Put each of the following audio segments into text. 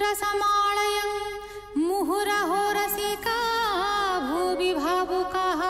रसमालयं मुहुरहो रसिका भुवि भावुकाः।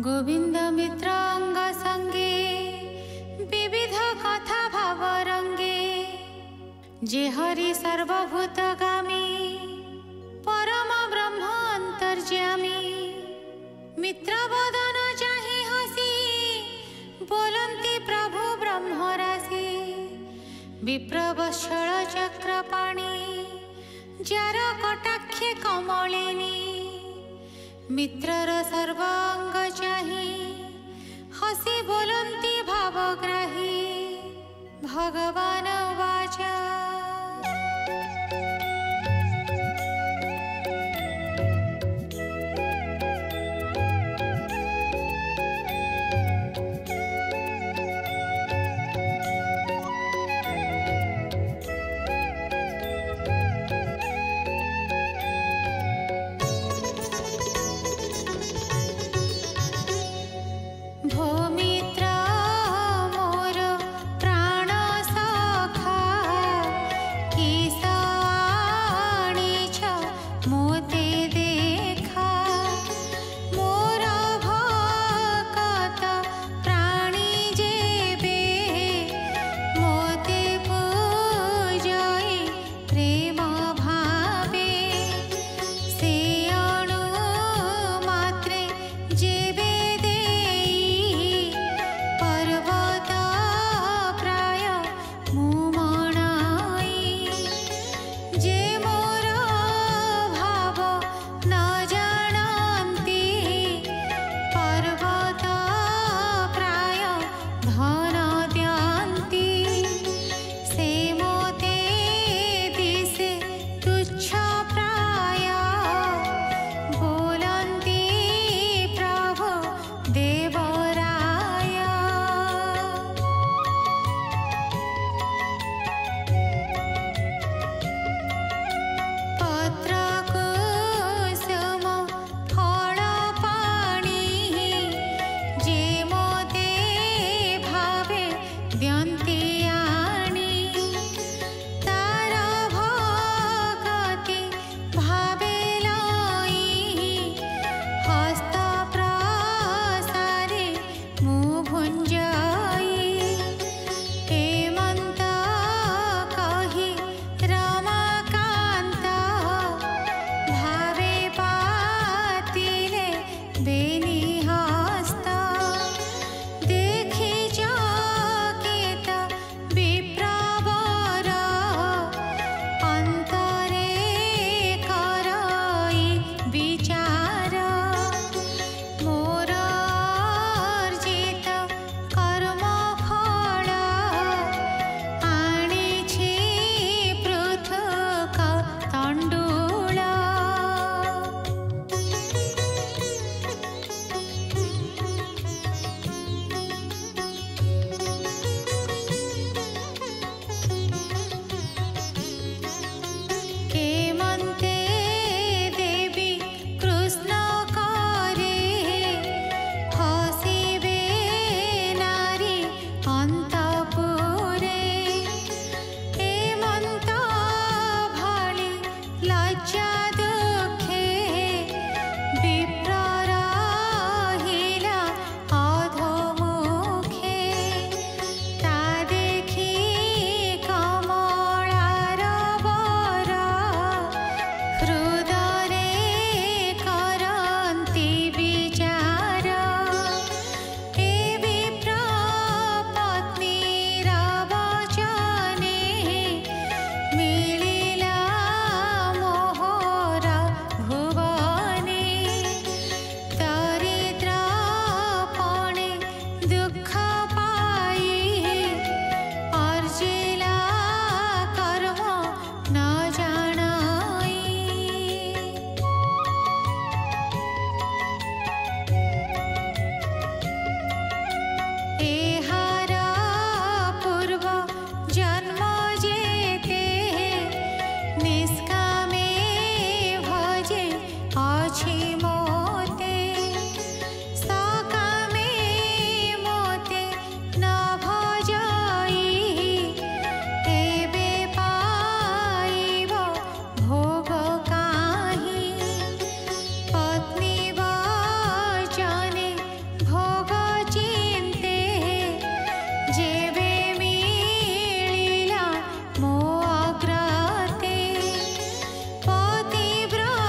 गोविंद मित्रांग संगे विविध कथा भाव रंगे जे हरि सर्वभूतगामी परम ब्रह्म अंतर्यामी मित्र बदन चाहि हसी बोलंती प्रभु ब्रह्म राशि विप्रवत्सल चक्रपाणी जार कटाक्षे कमलिनी मित्रर सर्वांग चाहि हसी बोलंती भावग्राही भगवान वाचा। भो मित्र मोर प्राण सखा ଅଛି ମୋତେ ସକାମେ ମୋତେ ନ ଭଜାଇ ଏବେ ପାଇବ ଭୋଗ କାହିଁ ପତ୍ନୀ ବଚନେ ଭୋଗ ଚିନ୍ତେ ଯେବେ ମିଳିଲା ମୋ ଅଗ୍ରତେ ପତିବ୍ରତାର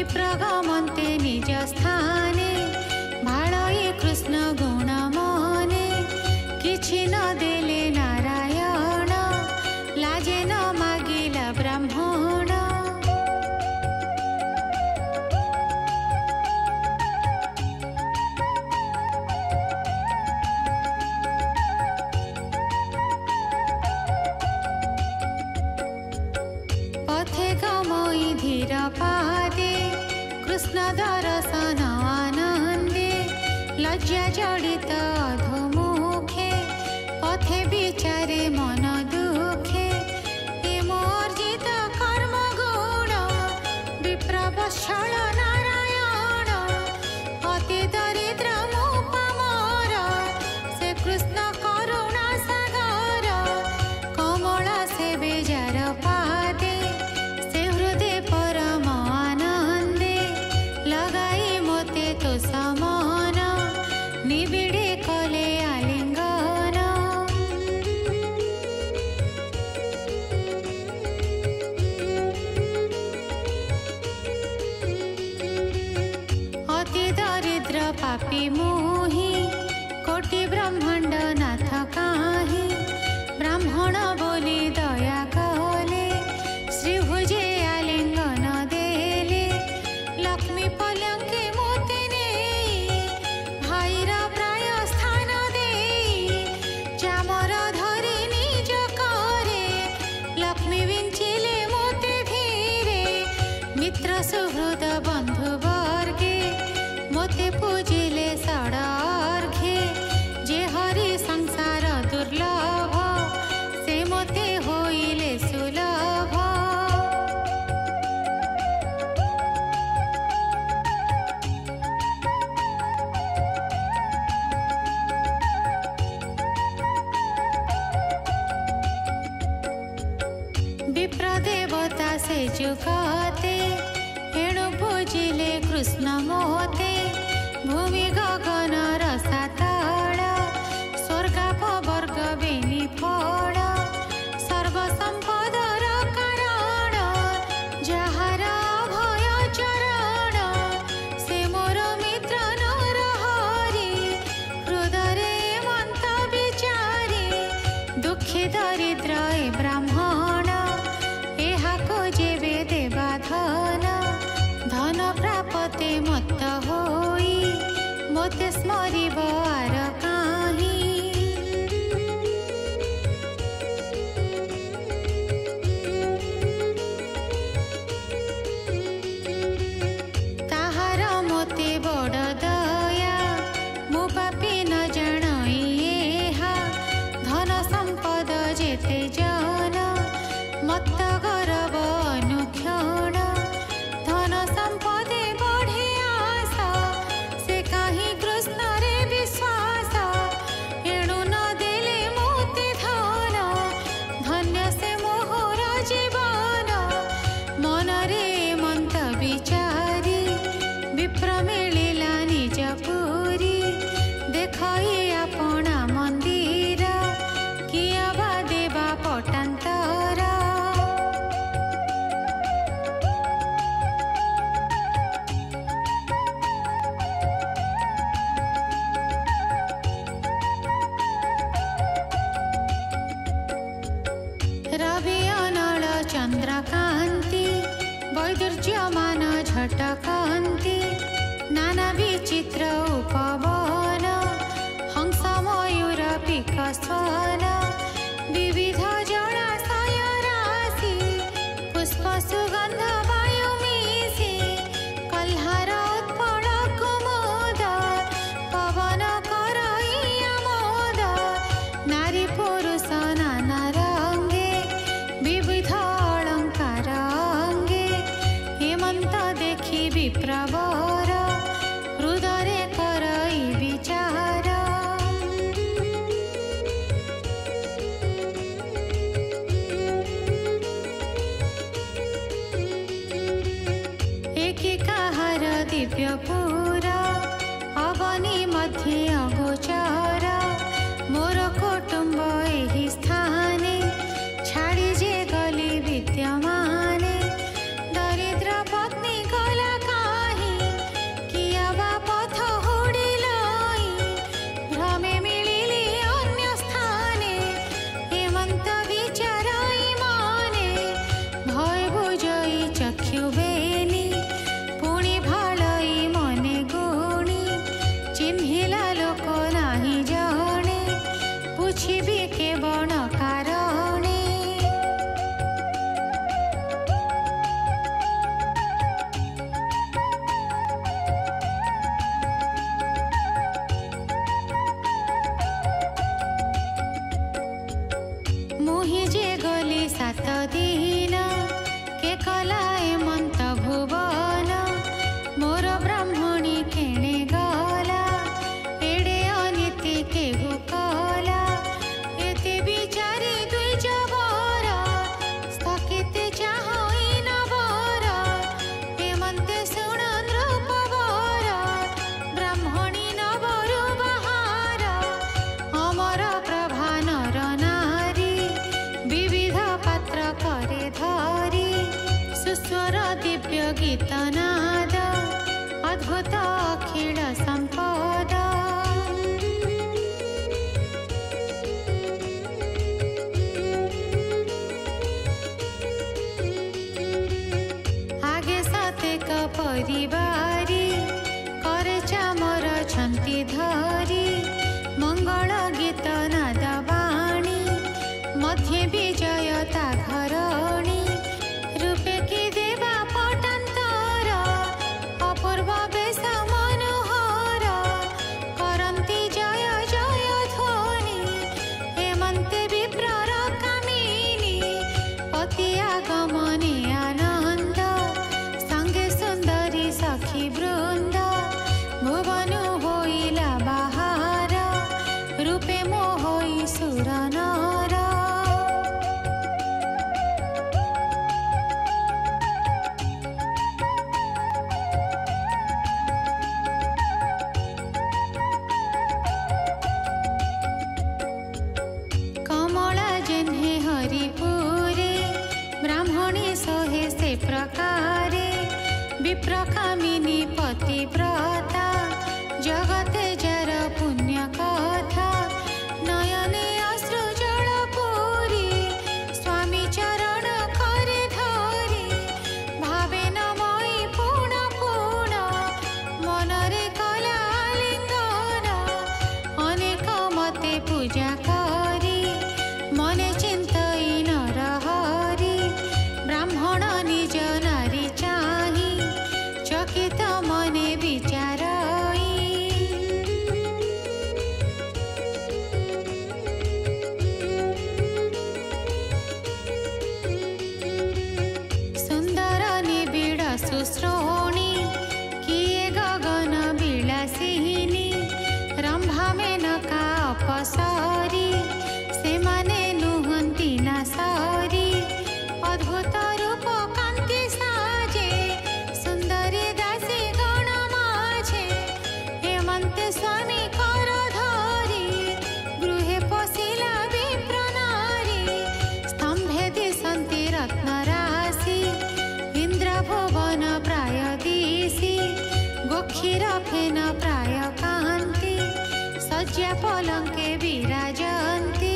विप्रगमन्ते निज स्थाने भाळये कृष्ण गुण मने किछि न देले नारायण लाजे न मागिला ब्राह्मण पथे गमई धीर पादे कृष्ण दर्शन आनन्दे लज्जा जडित अधोमुखे पथे विचारे मन दुखे ए मोर्जित कर्म गुण विप्रवत्सल नारायण अति दरिद्र मुपमर से कृष्ण करुणा सागर कमल से बेजार पादे से हृदय परम आनन्दे लगाई मोते तो समान निबिड़े कले आलिंगन अति दरिद्र पापी मोहि कोटि ब्रह्मांड नाथ काहि ब्राह्मण बोली दया कले श्रीभुजे आलिंगन देले लक्ष्मी पलंके मोते नेई भाईर प्राय स्थान देई चामर धरि निज करे लक्ष्मी विंचिले मोते धीरे मित्र सुहृद बंधु वर्गे मोते पूजिले षडार्घे जे हरि संसार दुर्लभ से मोते होइले सुलभ विप्रदेवता से जुगाते एणु पूजिले कृष्ण मोते भूमि गगन रसातल स्वर्गापवर्ग बेनी फल सर्व संपदर कारण जहार भय चरण से मोर मित्र नरहरि हृदय मन्त विचारे दुखी दरिद्र ए ब्राह्मण एहाको जेबे देवा धन धन प्रापते मत्त होई मोते स्मरिब आर काहि ताहार मोते बड़ दया मु पापी न जाणई एहा धन संपद जेते जन मत्त गौरव अनुक्षण धन संपदे बढ़े आस से काहि कृष्ण रे विश्वास एणु न देले मोते धन धन्य से मोहर जीवन मन रे मंत विचारी विप्र मिलिला निज पुरी देखई आपणा मंदिर किया बा देवा पटांतर रवि अनल चंद्रकांति वैदुर्यमान झटकांति नाना विचित्र उपवन हंस मयूर पिकस्वन विविध जलाशय राशि पुष्प सुगंध वायु मिशि कल्हार उत्पल कुमुद पवन करई आमोद नारी पुरुष नाना रंगे विविध अलंकार अंगे हेमंत देखि विप्रवर हृदय करई विचार एकिकाहार दिव्यपुर अवनी मध्ये अगोचर मोर कुटुंब एहि स्थाने छाड़ी जे गली विद्यमाने दरिद्र पत्नी गला मुहि जे गली 7 दिन के कला एमंत भुवन मोर ब्राह्मणी केणे गला एडे अनीति के कला एते बिचारी दुई जबर स्थगित चाहई नबर एमंते शुण नृपवर ब्राह्मणी नबरु बहार अमर प्रभा नर नारी विविध पात्र करे धरी सुस्वर दिव्य गीत नाद अद्भुत अखिल संपद आगे सतेक परिवारी करे चामर छंती धरी मंगल गीत नाद बाणी मध्य विजयता घरणी रूपे की देवा पटांतर अपूर्व बेश मनोहर करंती जय जय ध्वनि हेमंते विप्रर कामिनी पति आगमने आनंद संगे सुंदरी सखी वृंद भुवन होइला बाहार रूपे मोहई सुर नर कमला जेन्हे हरिपुरे ब्राह्मणी सोहे से प्रकारे विप्रकामिनी पतिव्रता जगते जर पुण्य कथा नयने अश्रु जल पूरी स्वामी चरण करे धरी भावे नमई पुण पुण मनरे कला लिंगन अनेक मते पूजा करी मने चिंतई नर हरि ब्राह्मण निज नारी चाही चकित मने विचारई सुंदर निबिड़ सुश्रोणी किए गगन विलासिनी रंभा मेनका अपसरी से माने नुहंती ना सरी अद्भुत रूप कांति साजे सुंदरी दासी गण माझे हेमंते स्वामी कर धरी गृहे पशिला विप्र नारी स्तंभे दिशन्ति रत्न राशि इंद्र भुवन प्राय दिशि गोक्षीर फेन प्राय कांति सज्जा पलंके विराजन्ति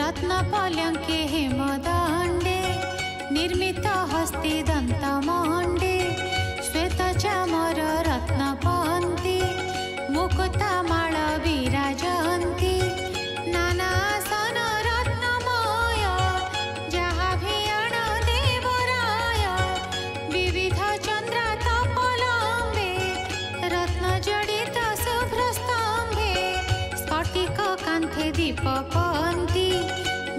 रत्न पलंके हेमदंडे निर्मित हस्ति दंत मंडे श्वेत चामर रत्न पंक्ति मुकुता माळ विराजन्ति नाना आसन रत्नमय जहा भियाण देवराय विविध चंद्र तपलंबे रत्न जडित शुभ्र स्तंभे स्फटिक कांथे दीप पंक्ति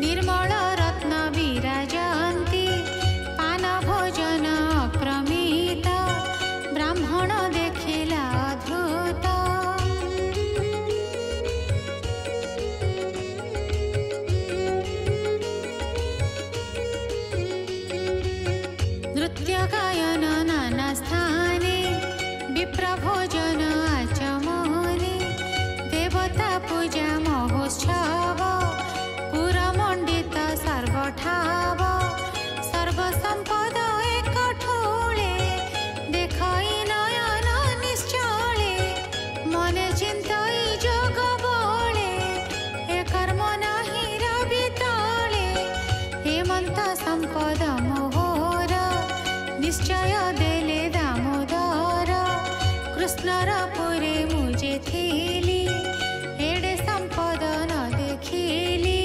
निर्मल रत्न विराजन्ति पान भोजन अप्रमित ब्राह्मण देखिला अद्भुत नृत्य गायन नाना स्थाने विप्र भोजन आचमने देवता पूजा महोत्सव पुरमंडित सर्वठाव सर्वसंपद एक ठोळे देखई नयन निश्चले मने चिंतई जोग बोले ए कर्म नाही रवि तले हेमंत संपद मोहर निश्चय देले दामोदर कृष्णर पुरे मुझे थिली एडे संपद न देखिली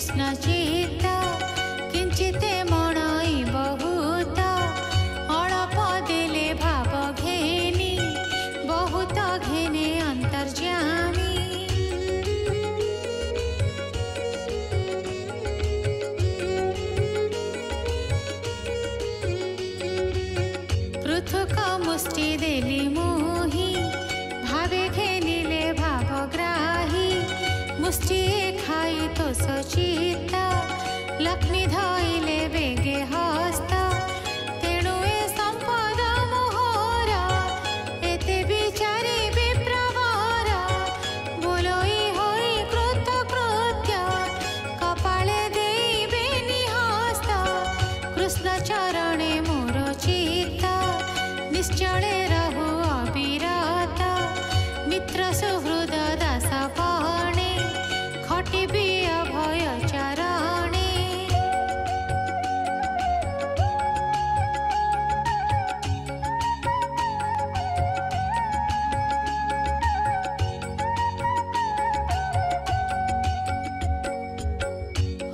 कृष्ण चित्त किंचिते मणई बहुत अळप देले भाव घेनी बहुत घेने अंतर्जामी पृथुक मुष्टि देली मोही भावे घेनिले भावग्राही मुष्टि खाई तो सचित लक्ष्मी धइले बेगे हस्त तेणु ए संपद मोहर एते विचारी विप्रवर बोलई होई कृतकृत्य कपाळे देबेनि हस्त कृष्ण चरणे मोर चित्त निश्चले रहु अविरत मित्र सुहृद दास पाणे खटिबी अभय चरणे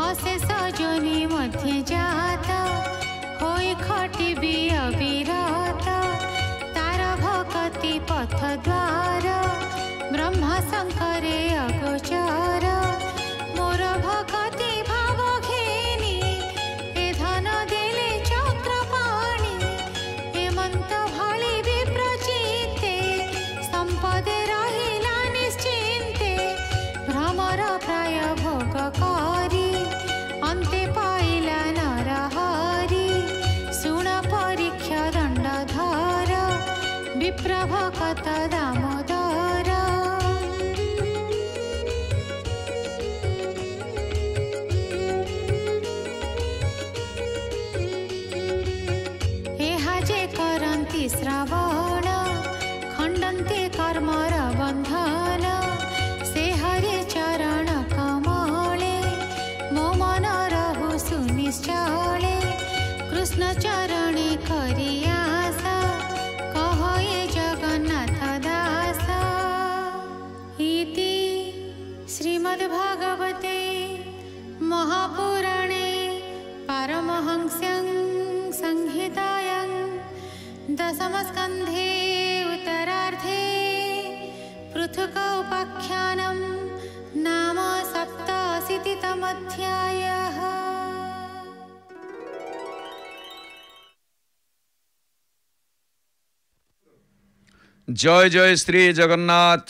अशेष जोनि मध्ये जात होई खटिबी अविरत तार भक्ति पथ द्वार ब्रह्मा शंकरे अगोचर मोर भक्ति भाव घेनी ए धन देले चक्रपाणी हेमंत भଳି विप्रचिते संपदे रहिला निश्चिन्ते भ्रमर प्राय भोग करी अन्ते पाइला नरहरि सुण परीक्षा दंडधर विप्रभकत दामोदर एहा जे करन्ति श्रवण खण्डन्ति कर्मर बन्धन से हरि चरण कमले मो मन रहु सुनिश्चले कृष्ण चरणे करि आशा कहे जगन्नाथ दास इति श्रीमद्भागवते महापुराणे पारमहंस्यां संहितायां दशमस्कन्धे उत्तरार्धे पृथुक उपाख्यानं नाम 87तमोऽध्यायः। जय जय श्री जगन्नाथ।